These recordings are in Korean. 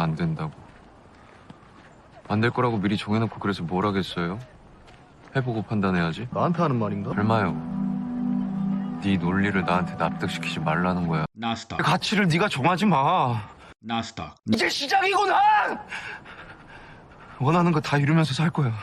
안 된다고. 안 될 거라고 미리 정해놓고 그래서 뭘 하겠어요? 해보고 판단해야지. 나한테 하는 말인가? 얼마요? 네 논리를 나한테 납득시키지 말라는 거야. 나스닥, 가치를 네가 정하지 마. 나스닥, 이제 시작이구나. 원하는 거 다 이루면서 살 거야.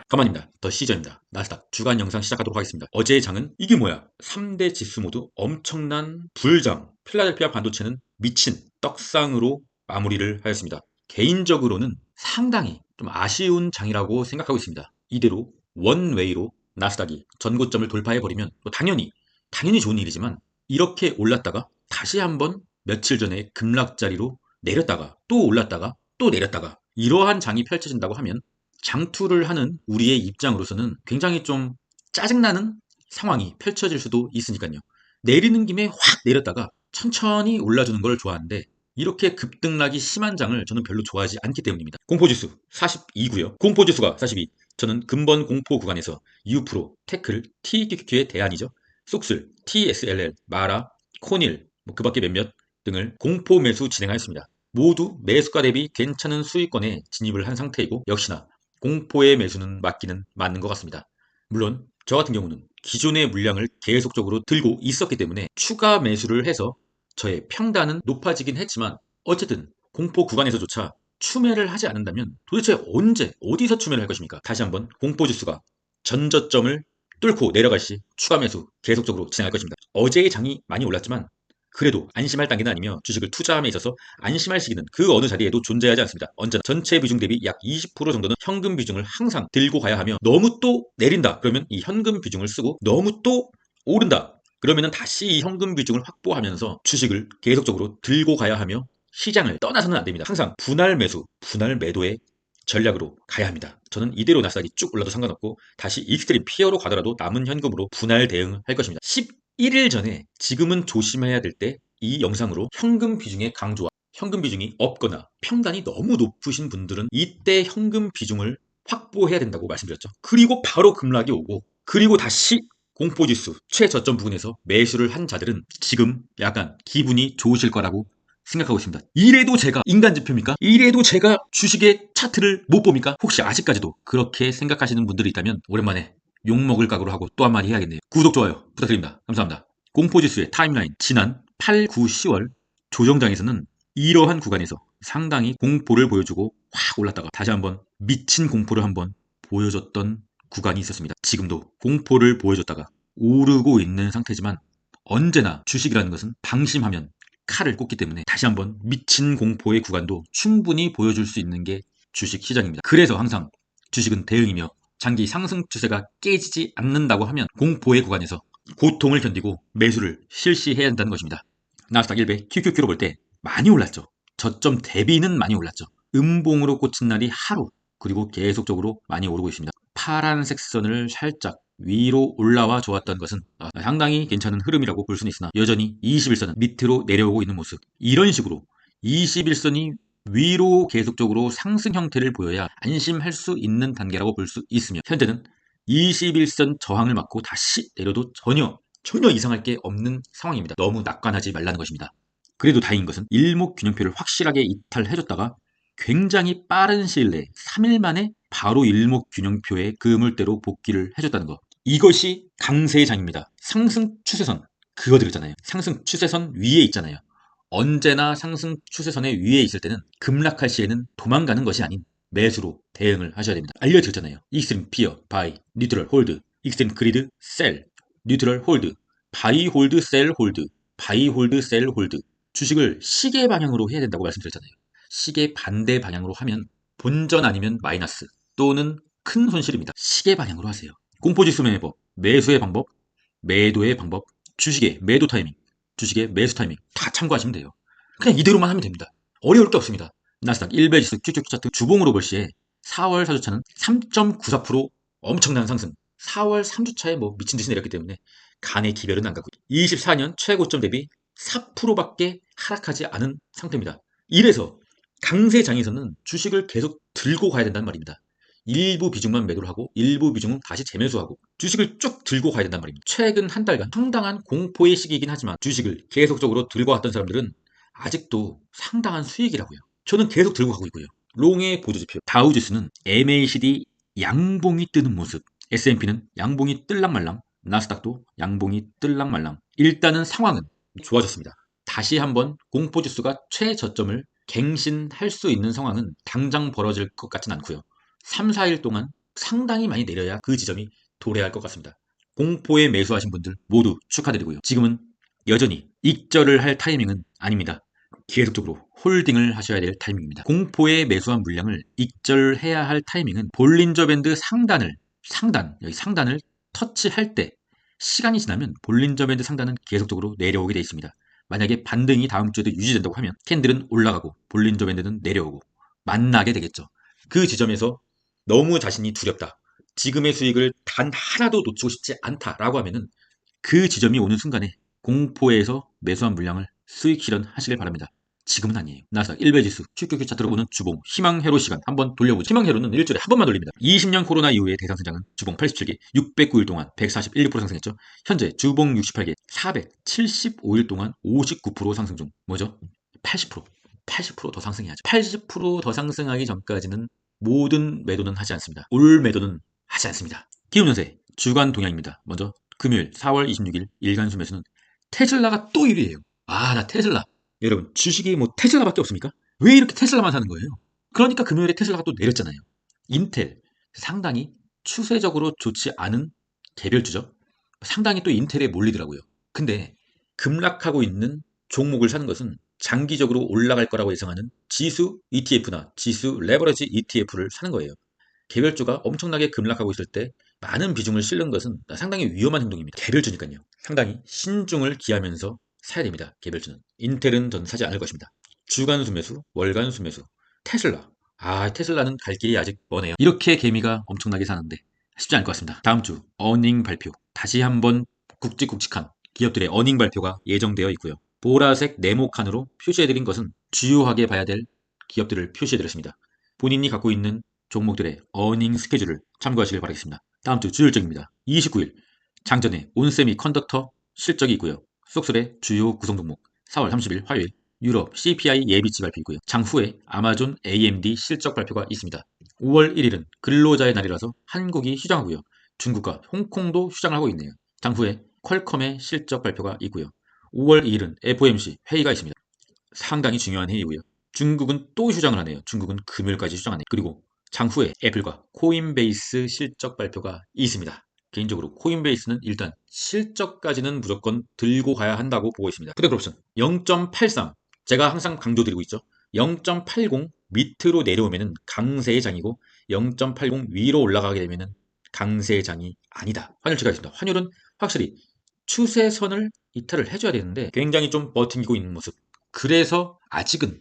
가만입니다. 더 시전입니다. 나스닥 주간 영상 시작하도록 하겠습니다. 어제의 장은 이게 뭐야? 3대 지수 모두 엄청난 불장. 필라델피아 반도체는 미친 떡상으로 마무리를 하였습니다. 개인적으로는 상당히 좀 아쉬운 장이라고 생각하고 있습니다. 이대로 원웨이로 나스닥이 전고점을 돌파해버리면 당연히 좋은 일이지만 이렇게 올랐다가 다시 한번 며칠 전에 급락자리로 내렸다가 또 올랐다가 또 내렸다가 이러한 장이 펼쳐진다고 하면 장투를 하는 우리의 입장으로서는 굉장히 좀 짜증나는 상황이 펼쳐질 수도 있으니까요. 내리는 김에 확 내렸다가 천천히 올라주는 걸 좋아하는데 이렇게 급등락이 심한 장을 저는 별로 좋아하지 않기 때문입니다. 공포지수 42고요. 공포지수가 42. 저는 근본 공포 구간에서 유프로, 태클, TQQ의 대안이죠. 쏙슬, TSLL, 마라, 코닐, 그 밖에 몇몇 등을 공포 매수 진행하였습니다. 모두 매수가 대비 괜찮은 수익권에 진입을 한 상태이고 역시나 공포의 매수는 맞기는 맞는 것 같습니다. 물론 저 같은 경우는 기존의 물량을 계속적으로 들고 있었기 때문에 추가 매수를 해서 저의 평단은 높아지긴 했지만 어쨌든 공포 구간에서조차 추매를 하지 않는다면 도대체 언제 어디서 추매를 할 것입니까? 다시 한번 공포 지수가 전저점을 뚫고 내려갈 시 추가 매수 계속적으로 진행할 것입니다. 어제의 장이 많이 올랐지만 그래도 안심할 단계는 아니며 주식을 투자함에 있어서 안심할 시기는 그 어느 자리에도 존재하지 않습니다. 언제나 전체 비중 대비 약 20% 정도는 현금 비중을 항상 들고 가야 하며 너무 또 내린다 그러면 이 현금 비중을 쓰고 너무 또 오른다 그러면 다시 이 현금 비중을 확보하면서 주식을 계속적으로 들고 가야 하며 시장을 떠나서는 안 됩니다. 항상 분할 매수, 분할 매도의 전략으로 가야 합니다. 저는 이대로 나스닥이 쭉 올라도 상관없고 다시 익스트림 피어로 가더라도 남은 현금으로 분할 대응할 것입니다. 11일 전에 지금은 조심해야 될 때 이 영상으로 현금 비중의 강조와 현금 비중이 없거나 평단이 너무 높으신 분들은 이때 현금 비중을 확보해야 된다고 말씀드렸죠. 그리고 바로 급락이 오고 그리고 다시 공포지수 최저점 부근에서 매수를 한 자들은 지금 약간 기분이 좋으실 거라고 생각하고 있습니다. 이래도 제가 인간지표입니까? 이래도 제가 주식의 차트를 못 봅니까? 혹시 아직까지도 그렇게 생각하시는 분들이 있다면 오랜만에 욕먹을 각오로 하고 또 한마디 해야겠네요. 구독, 좋아요 부탁드립니다. 감사합니다. 공포지수의 타임라인 지난 8, 9, 10월 조정장에서는 이러한 구간에서 상당히 공포를 보여주고 확 올랐다가 다시 한번 미친 공포를 한번 보여줬던 구간이 있었습니다. 지금도 공포를 보여줬다가 오르고 있는 상태지만 언제나 주식이라는 것은 방심하면 칼을 꽂기 때문에 다시 한번 미친 공포의 구간도 충분히 보여줄 수 있는 게 주식 시장입니다. 그래서 항상 주식은 대응이며 장기 상승 추세가 깨지지 않는다고 하면 공포의 구간에서 고통을 견디고 매수를 실시해야 한다는 것입니다. 나스닥 100 QQQ로 볼 때 많이 올랐죠. 저점 대비는 많이 올랐죠. 음봉으로 꽂힌 날이 하루 그리고 계속적으로 많이 오르고 있습니다. 파란색 선을 살짝 위로 올라와 좋았던 것은 상당히 괜찮은 흐름이라고 볼 수는 있으나 여전히 21선은 밑으로 내려오고 있는 모습 이런 식으로 21선이 위로 계속적으로 상승 형태를 보여야 안심할 수 있는 단계라고 볼 수 있으며 현재는 21선 저항을 맞고 다시 내려도 전혀 이상할 게 없는 상황입니다. 너무 낙관하지 말라는 것입니다. 그래도 다행인 것은 일목균형표를 확실하게 이탈해줬다가 굉장히 빠른 시일 내에 3일 만에 바로 일목균형표의 그물대로 복귀를 해줬다는 것. 이것이 강세의 장입니다. 상승 추세선 그거들 있잖아요. 상승 추세선 위에 있잖아요. 언제나 상승 추세선의 위에 있을 때는 급락할 시에는 도망가는 것이 아닌 매수로 대응을 하셔야 됩니다. 알려드렸잖아요. 익스트림 피어, 바이, 뉴트럴 홀드, 익스트림 그리드, 셀, 뉴트럴 홀드, 바이 홀드, 셀 홀드, 바이 홀드, 셀 홀드. 주식을 시계 방향으로 해야 된다고 말씀드렸잖아요. 시계 반대 방향으로 하면 본전 아니면 마이너스 또는 큰 손실입니다. 시계 방향으로 하세요. 공포지수 매매법, 매수의 방법, 매도의 방법, 주식의 매도 타이밍, 주식의 매수 타이밍 다 참고하시면 돼요. 그냥 이대로만 하면 됩니다. 어려울 게 없습니다. 나스닥 1배지수 QQQ 차트 주봉으로 볼 시에 4월 4주차는 3.94% 엄청난 상승. 4월 3주차에 뭐 미친 듯이 내렸기 때문에 간의 기별은 안 가고 24년 최고점 대비 4%밖에 하락하지 않은 상태입니다. 이래서 강세장에서는 주식을 계속 들고 가야 된다는 말입니다. 일부 비중만 매도를 하고 일부 비중은 다시 재매수하고 주식을 쭉 들고 가야 된단 말입니다. 최근 한 달간 상당한 공포의 시기이긴 하지만 주식을 계속적으로 들고 왔던 사람들은 아직도 상당한 수익이라고요. 저는 계속 들고 가고 있고요. 롱의 보조지표 다우지수는 MACD 양봉이 뜨는 모습, S&P는 양봉이 뜰랑말랑, 나스닥도 양봉이 뜰랑말랑. 일단은 상황은 좋아졌습니다. 다시 한번 공포지수가 최저점을 갱신할 수 있는 상황은 당장 벌어질 것 같진 않고요. 3, 4일 동안 상당히 많이 내려야 그 지점이 도래할 것 같습니다. 공포에 매수하신 분들 모두 축하드리고요. 지금은 여전히 익절을 할 타이밍은 아닙니다. 계속적으로 홀딩을 하셔야 될 타이밍입니다. 공포에 매수한 물량을 익절해야 할 타이밍은 볼린저 밴드 여기 상단을 터치할 때, 시간이 지나면 볼린저 밴드 상단은 계속적으로 내려오게 되어 있습니다. 만약에 반등이 다음 주에도 유지된다고 하면 캔들은 올라가고 볼린저 밴드는 내려오고 만나게 되겠죠. 그 지점에서 너무 자신이 두렵다, 지금의 수익을 단 하나도 놓치고 싶지 않다라고 하면은 그 지점이 오는 순간에 공포에서 매수한 물량을 수익 실현하시길 바랍니다. 지금은 아니에요. 나스닥 1배지수 QQQ 차트로 보는 주봉 희망회로 시간 한번 돌려보죠. 희망회로는 일주일에 한 번만 돌립니다. 20년 코로나 이후의 대상승장은 주봉 87개 609일 동안 141% 상승했죠. 현재 주봉 68개 475일 동안 59% 상승 중. 뭐죠? 80%더 상승해야죠. 80%더 상승하기 전까지는 모든 매도는 하지 않습니다. 올 매도는 하지 않습니다. 기업연세 주간 동향입니다. 먼저 금요일 4월 26일 일간 수매수는 테슬라가 또 1위예요. 나 테슬라. 여러분, 주식이 뭐 테슬라밖에 없습니까? 왜 이렇게 테슬라만 사는 거예요? 그러니까 금요일에 테슬라가 또 내렸잖아요. 인텔 상당히 추세적으로 좋지 않은 개별주죠. 상당히 또 인텔에 몰리더라고요. 근데 급락하고 있는 종목을 사는 것은 장기적으로 올라갈 거라고 예상하는 지수 ETF나 지수 레버리지 ETF를 사는 거예요. 개별주가 엄청나게 급락하고 있을 때 많은 비중을 실는 것은 상당히 위험한 행동입니다. 개별주니까요. 상당히 신중을 기하면서 사야 됩니다. 개별주는. 인텔은 전 사지 않을 것입니다. 주간 수매수, 월간 수매수, 테슬라. 테슬라는 갈 길이 아직 머네요. 이렇게 개미가 엄청나게 사는데 쉽지 않을 것 같습니다. 다음 주 어닝 발표. 다시 한번 굵직굵직한 기업들의 어닝 발표가 예정되어 있고요. 보라색 네모칸으로 표시해드린 것은 주요하게 봐야 될 기업들을 표시해드렸습니다. 본인이 갖고 있는 종목들의 어닝 스케줄을 참고하시길 바라겠습니다. 다음 주 주요일정입니다. 29일 장전에 온세미 컨덕터 실적이 있고요. 쏙술의 주요 구성 종목 4월 30일 화요일 유럽 CPI 예비치 발표 있고요. 장후에 아마존 AMD 실적 발표가 있습니다. 5월 1일은 근로자의 날이라서 한국이 휴장하고요. 중국과 홍콩도 휴장을 하고 있네요. 장후에 퀄컴의 실적 발표가 있고요. 5월 2일은 FOMC 회의가 있습니다. 상당히 중요한 회의고요. 중국은 또 휴장을 하네요. 중국은 금요일까지 휴장하네요. 그리고 장후에 애플과 코인베이스 실적 발표가 있습니다. 개인적으로 코인베이스는 일단 실적까지는 무조건 들고 가야 한다고 보고 있습니다. 푸드옵션 0.83, 제가 항상 강조드리고 있죠. 0.80 밑으로 내려오면은 강세의 장이고 0.80 위로 올라가게 되면은 강세의 장이 아니다. 환율 추가했습니다. 환율은 확실히 추세선을 이탈을 해줘야 되는데 굉장히 좀 버티고 있는 모습. 그래서 아직은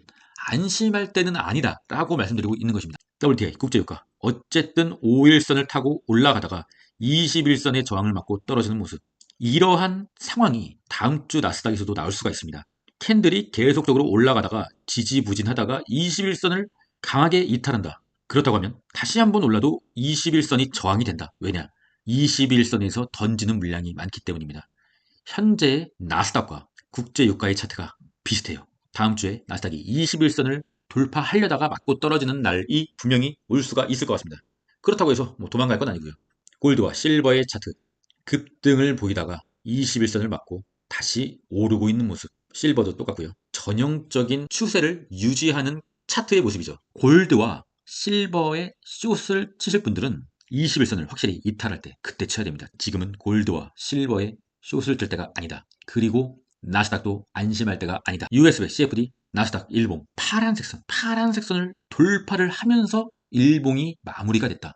안심할 때는 아니다 라고 말씀드리고 있는 것입니다. WTI 국제유가 어쨌든 5일선을 타고 올라가다가 21선의 저항을 맞고 떨어지는 모습. 이러한 상황이 다음 주 나스닥에서도 나올 수가 있습니다. 캔들이 계속적으로 올라가다가 지지부진하다가 21선을 강하게 이탈한다. 그렇다고 하면 다시 한번 올라도 21선이 저항이 된다. 왜냐? 21선에서 던지는 물량이 많기 때문입니다. 현재 나스닥과 국제유가의 차트가 비슷해요. 다음 주에 나스닥이 21선을 돌파하려다가 맞고 떨어지는 날이 분명히 올 수가 있을 것 같습니다. 그렇다고 해서 뭐 도망갈 건 아니고요. 골드와 실버의 차트 급등을 보이다가 21선을 맞고 다시 오르고 있는 모습. 실버도 똑같고요. 전형적인 추세를 유지하는 차트의 모습이죠. 골드와 실버의 숏을 치실 분들은 21선을 확실히 이탈할 때 그때 쳐야 됩니다. 지금은 골드와 실버의 숏을 들 때가 아니다. 그리고 나스닥도 안심할 때가 아니다. USB, CFD, 나스닥, 일봉 파란색 선을 돌파를 하면서 일봉이 마무리가 됐다.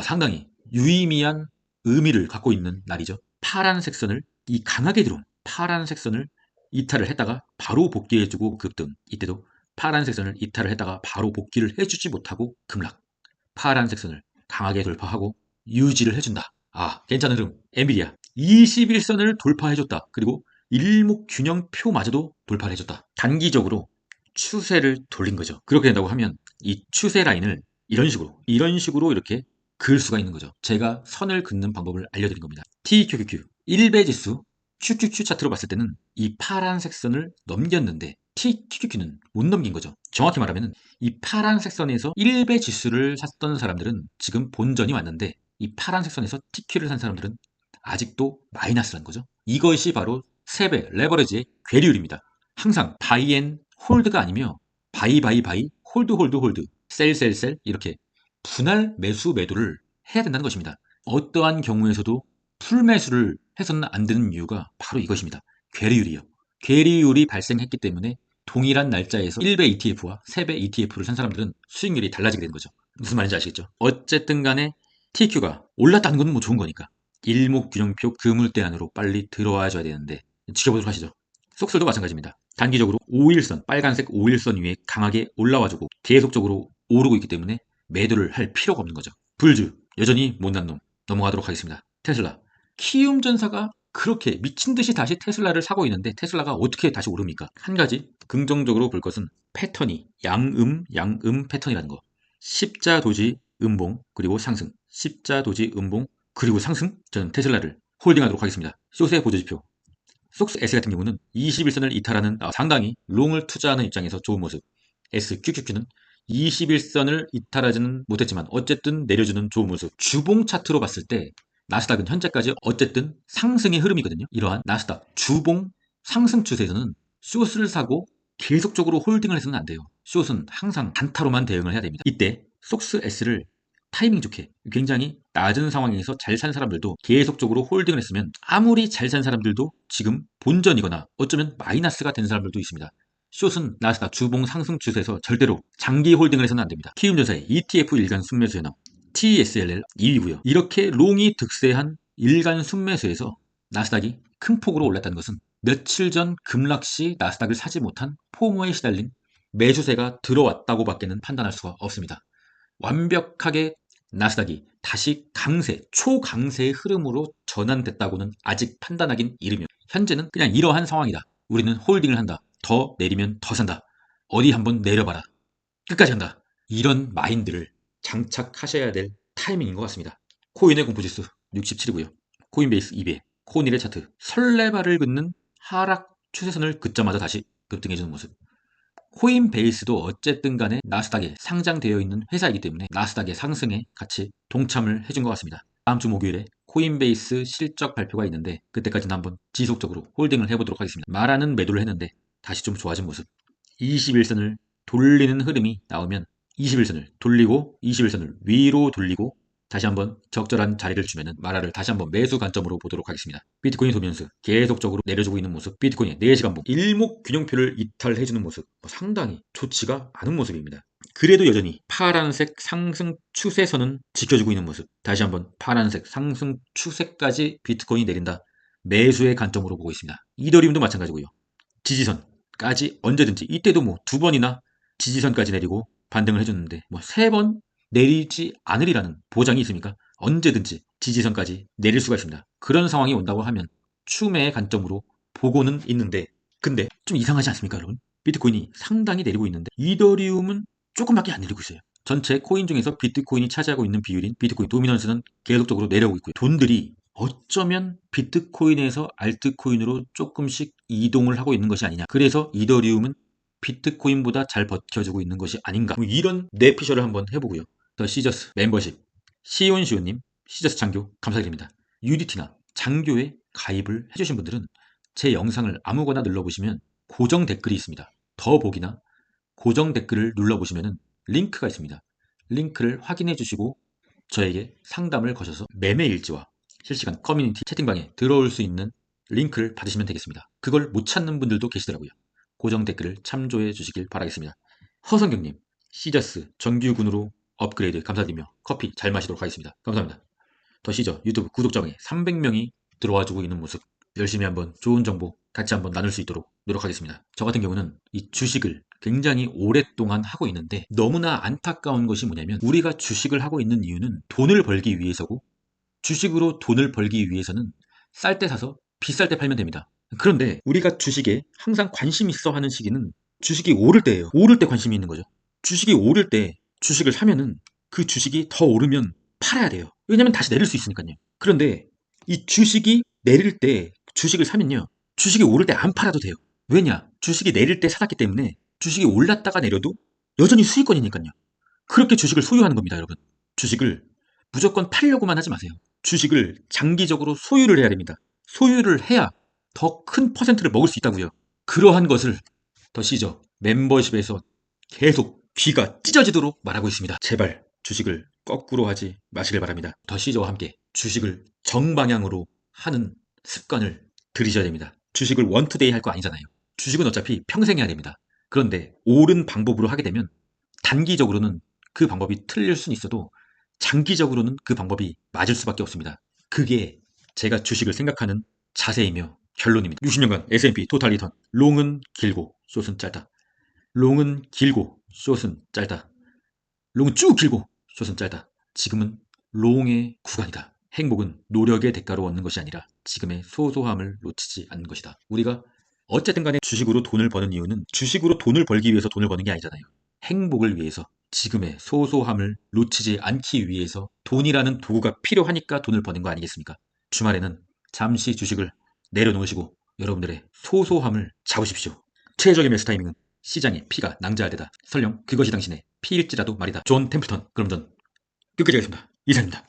상당히 유의미한 의미를 갖고 있는 날이죠. 파란색 선을, 이 강하게 들어온 파란색 선을 이탈을 했다가 바로 복귀해주고 급등. 이때도 파란색 선을 이탈을 했다가 바로 복귀를 해주지 못하고 급락. 파란색 선을 강하게 돌파하고 유지를 해준다. 괜찮은 흐름. 엔비디아 21선을 돌파해줬다. 그리고 일목균형표마저도 돌파를 해줬다. 단기적으로 추세를 돌린 거죠. 그렇게 된다고 하면 이 추세 라인을 이런 식으로 이렇게 그을 수가 있는 거죠. 제가 선을 긋는 방법을 알려드린 겁니다. TQQQ 1배 지수 QQQ 차트로 봤을 때는 이 파란색 선을 넘겼는데 TQQ는 못 넘긴 거죠. 정확히 말하면 이 파란색 선에서 1배 지수를 샀던 사람들은 지금 본전이 왔는데 이 파란색 선에서 TQ를 산 사람들은 아직도 마이너스라는 거죠. 이것이 바로 3배 레버리지의 괴리율입니다. 항상 바이 앤 홀드가 아니며 바이 바이 바이 홀드 홀드 홀드 셀 셀 셀 이렇게 분할 매수 매도를 해야 된다는 것입니다. 어떠한 경우에서도 풀 매수를 해서는 안 되는 이유가 바로 이것입니다. 괴리율이요. 괴리율이 발생했기 때문에 동일한 날짜에서 1배 ETF와 3배 ETF를 산 사람들은 수익률이 달라지게 되는 거죠. 무슨 말인지 아시겠죠? 어쨌든 간에 TQ가 올랐다는 건 뭐 좋은 거니까 일목균형표 그물대 안으로 빨리 들어와 줘야 되는데 지켜보도록 하시죠. 속설도 마찬가지입니다. 단기적으로 5일선, 빨간색 5일선 위에 강하게 올라와주고 계속적으로 오르고 있기 때문에 매도를 할 필요가 없는 거죠. 불주, 여전히 못난 놈. 넘어가도록 하겠습니다. 테슬라. 키움전사가 그렇게 미친 듯이 다시 테슬라를 사고 있는데 테슬라가 어떻게 다시 오릅니까? 한 가지 긍정적으로 볼 것은 패턴이 양음 패턴이라는 거. 십자 도지 음봉 그리고 상승. 십자 도지 음봉 그리고 상승. 저는 테슬라를 홀딩하도록 하겠습니다. 숏의 보조지표. 속스 S 같은 경우는 21선을 이탈하는 상당히 롱을 투자하는 입장에서 좋은 모습. SQQQ는 21선을 이탈하지는 못했지만 어쨌든 내려주는 좋은 모습. 주봉 차트로 봤을 때 나스닥은 현재까지 어쨌든 상승의 흐름이거든요. 이러한 나스닥 주봉 상승 추세에서는 숏을 사고 계속적으로 홀딩을 해서는 안 돼요. 숏은 항상 단타로만 대응을 해야 됩니다. 이때 속스 S를 타이밍 좋게 굉장히 낮은 상황에서 잘 산 사람들도 계속적으로 홀딩을 했으면 아무리 잘 산 사람들도 지금 본전이거나 어쩌면 마이너스가 된 사람들도 있습니다. 숏은 나스닥 주봉 상승 추세에서 절대로 장기 홀딩을 해서는 안 됩니다. 키움전사의 ETF 일간 순매수 현황 TSLL 2위고요. 이렇게 롱이 득세한 일간 순매수에서 나스닥이 큰 폭으로 올랐다는 것은 며칠 전 급락 시 나스닥을 사지 못한 포모에 시달린 매수세가 들어왔다고 밖에는 판단할 수가 없습니다. 완벽하게 나스닥이 다시 강세, 초강세의 흐름으로 전환됐다고는 아직 판단하긴 이르며 현재는 그냥 이러한 상황이다. 우리는 홀딩을 한다. 더 내리면 더 산다. 어디 한번 내려봐라. 끝까지 간다. 이런 마인드를 장착하셔야 될 타이밍인 것 같습니다. 코인의 공포지수 67이고요. 코인베이스 200, 코인일의 차트 설레발을 긋는 하락 추세선을 긋자마자 다시 급등해주는 모습. 코인베이스도 어쨌든 간에 나스닥에 상장되어 있는 회사이기 때문에 나스닥의 상승에 같이 동참을 해준 것 같습니다. 다음 주 목요일에 코인베이스 실적 발표가 있는데 그때까지는 한번 지속적으로 홀딩을 해보도록 하겠습니다. 말하는 매도를 했는데 다시 좀 좋아진 모습. 21선을 돌리는 흐름이 나오면 21선을 돌리고 21선을 위로 돌리고 다시 한번 적절한 자리를 주면은 마라를 다시 한번 매수 관점으로 보도록 하겠습니다. 비트코인 소비연수 계속적으로 내려주고 있는 모습, 비트코인의 4시간봉 일목균형표를 이탈해주는 모습 상당히 좋지가 않은 모습입니다. 그래도 여전히 파란색 상승 추세선은 지켜주고 있는 모습. 다시 한번 파란색 상승 추세까지 비트코인이 내린다. 매수의 관점으로 보고 있습니다. 이더리움도 마찬가지고요. 지지선까지 언제든지 이때도 뭐 2번이나 지지선까지 내리고 반등을 해줬는데 뭐 3번 내리지 않으리라는 보장이 있습니까? 언제든지 지지선까지 내릴 수가 있습니다. 그런 상황이 온다고 하면 추매의 관점으로 보고는 있는데 근데 좀 이상하지 않습니까 여러분? 비트코인이 상당히 내리고 있는데 이더리움은 조금밖에 안 내리고 있어요. 전체 코인 중에서 비트코인이 차지하고 있는 비율인 비트코인 도미넌스는 계속적으로 내려오고 있고요. 돈들이 어쩌면 비트코인에서 알트코인으로 조금씩 이동을 하고 있는 것이 아니냐. 그래서 이더리움은 비트코인보다 잘 버텨주고 있는 것이 아닌가. 뭐 이런 뇌피셜을 한번 해보고요. 더 시저스 멤버십 시온시오님 시저스 장교 감사드립니다. UDT나 장교에 가입을 해주신 분들은 제 영상을 아무거나 눌러보시면 고정 댓글이 있습니다. 더보기나 고정 댓글을 눌러보시면 링크가 있습니다. 링크를 확인해 주시고 저에게 상담을 거셔서 매매 일지와 실시간 커뮤니티 채팅방에 들어올 수 있는 링크를 받으시면 되겠습니다. 그걸 못 찾는 분들도 계시더라고요. 고정 댓글을 참조해 주시길 바라겠습니다. 허성경님 시저스 정규군으로 업그레이드 감사드리며 커피 잘 마시도록 하겠습니다. 감사합니다. 더 시저 유튜브 구독자방에 300명이 들어와주고 있는 모습 열심히 한번 좋은 정보 같이 한번 나눌 수 있도록 노력하겠습니다. 저 같은 경우는 이 주식을 굉장히 오랫동안 하고 있는데 너무나 안타까운 것이 뭐냐면 우리가 주식을 하고 있는 이유는 돈을 벌기 위해서고 주식으로 돈을 벌기 위해서는 쌀 때 사서 비쌀 때 팔면 됩니다. 그런데 우리가 주식에 항상 관심 있어 하는 시기는 주식이 오를 때예요. 오를 때 관심이 있는 거죠. 주식이 오를 때 주식을 사면은 그 주식이 더 오르면 팔아야 돼요. 왜냐면 다시 내릴 수 있으니까요. 그런데 이 주식이 내릴 때 주식을 사면요. 주식이 오를 때 안 팔아도 돼요. 왜냐? 주식이 내릴 때 사놨기 때문에 주식이 올랐다가 내려도 여전히 수익권이니까요. 그렇게 주식을 소유하는 겁니다, 여러분. 주식을 무조건 팔려고만 하지 마세요. 주식을 장기적으로 소유를 해야 됩니다. 소유를 해야 더 큰 퍼센트를 먹을 수 있다고요. 그러한 것을 더 시저 멤버십에서 계속 귀가 찢어지도록 말하고 있습니다. 제발 주식을 거꾸로 하지 마시길 바랍니다. 더 시저와 함께 주식을 정방향으로 하는 습관을 들이셔야 됩니다. 주식을 원투데이 할 거 아니잖아요. 주식은 어차피 평생 해야 됩니다. 그런데 옳은 방법으로 하게 되면 단기적으로는 그 방법이 틀릴 수는 있어도 장기적으로는 그 방법이 맞을 수밖에 없습니다. 그게 제가 주식을 생각하는 자세이며 결론입니다. 60년간 S&P 토탈 리턴 롱은 길고 숏은 짧다. 롱은 길고 숏은 짧다. 롱은 쭉 길고 숏은 짧다. 지금은 롱의 구간이다. 행복은 노력의 대가로 얻는 것이 아니라 지금의 소소함을 놓치지 않는 것이다. 우리가 어쨌든 간에 주식으로 돈을 버는 이유는 주식으로 돈을 벌기 위해서 돈을 버는 게 아니잖아요. 행복을 위해서 지금의 소소함을 놓치지 않기 위해서 돈이라는 도구가 필요하니까 돈을 버는 거 아니겠습니까? 주말에는 잠시 주식을 내려놓으시고 여러분들의 소소함을 잡으십시오. 최적의 매수 타이밍은 시장에 피가 낭자할 때다. 설령 그것이 당신의 피일지라도 말이다. 존 템플턴. 그럼 전 끝까지 하겠습니다. 이상입니다.